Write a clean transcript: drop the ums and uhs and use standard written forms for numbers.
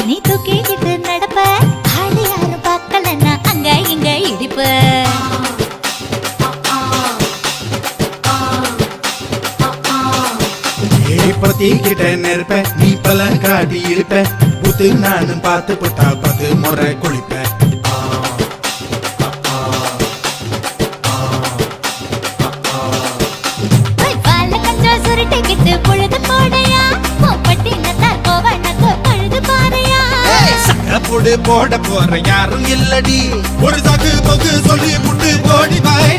நீ தூக்கிக்கிட்டு நடப்ப ஆளு யாரும் பார்க்கலன்னா அங்க இங்க இடிப்ப பத்திக்கிட்ட நெருப்ப நீ பல காட்டி இருப்ப புத்து நானும் பார்த்து புட்டா 10 முறை குளிப்ப சுருட்டிக்கிட்டு பொழுது போடையா பட்டினத்தார் கோவணக்கு பொழுது பாறையா சக்கப்புடு போட போற யாரும் இல்லடி ஒரு சாக்கு போக்கு சொல்லி புட்டு போடி பாய்